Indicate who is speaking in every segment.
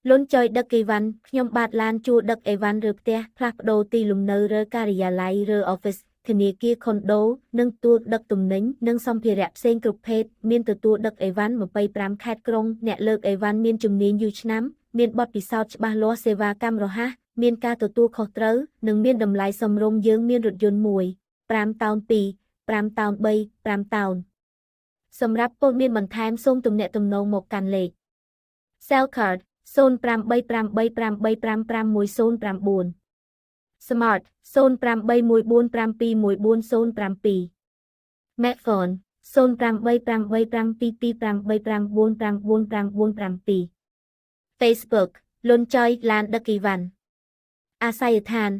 Speaker 1: លន់ចុយដឹកអីវ៉ាន់ខ្ញុំបាទឡានជួដឹកអីវ៉ាន់ឬផ្ទះផ្លាស់ប្ដូរទីលំនៅឬការិយាល័យឬ office ធនាគារខុនដូនិងទទួលដឹកទំនិញនិងសម្ភារៈផ្សេងគ្រប់ភេទមានទទួលដឹកអីវ៉ាន់25ខេត្តក្រុងអ្នកលើកអីវ៉ាន់មានជំនាញយូរឆ្នាំមានបទពិសោធន៍ច្បាស់លាស់សេវាកម្មរហ័សមានការទទួលខុសត្រូវនិងមានតម្លៃសមរម្យយើងមានរថយន្ត1 5តោន2 5តោន3 5តោនសម្រាប់ព័ត៌មានបន្ថែមសូមទំនាក់ទំនងមកកាន់លេខ Cell Card 05883555109 Smart 08145214007 Macphone 0885225449997 Facebook លន់ចុយឡានដឹកអីវ៉ាន់អាស័យដ្ឋាន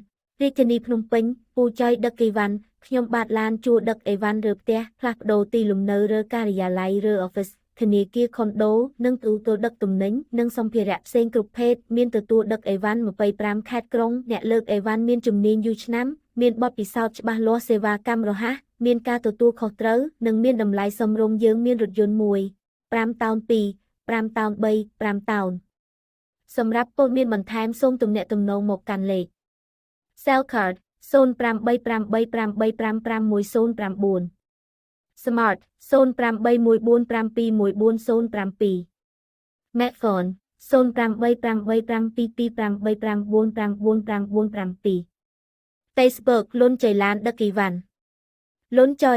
Speaker 1: រាជធានីភ្នំពេញពូចុយដឹកអីវ៉ាន់ខ្ញុំបាទឡានជួដឹកអីវ៉ាន់ឬផ្ទះផ្លាស់ប្ដូរទីលំនៅឬការិយាល័យឬ office ធនាគារខុនដូនិងទទួលដឹកទំនិញនិងសម្ភារៈផ្សេងគ្រប់ភេទមានទទួលដឹកអីវ៉ាន់25ខេត្តក្រុងអ្នកលើកអីវ៉ាន់មានជំនាញយូរឆ្នាំមានបទពិសោធន៍ច្បាស់លាស់សេវាកម្មរហ័សមានការទទួលខុសត្រូវនិងមានតម្លៃសមរម្យយើងមានរថយន្ត1 5តោន2 5តោន3 5តោនសម្រាប់ព័ត៌មានបន្ថែមសូមទំនាក់ទំនងមកកាន់លេខ Cell Card 08883555109 Smart 08145214007 Macphone 0885225449997 Facebook លន់ចុយឡានដឹកអីវ៉ាន់លន់ចុយ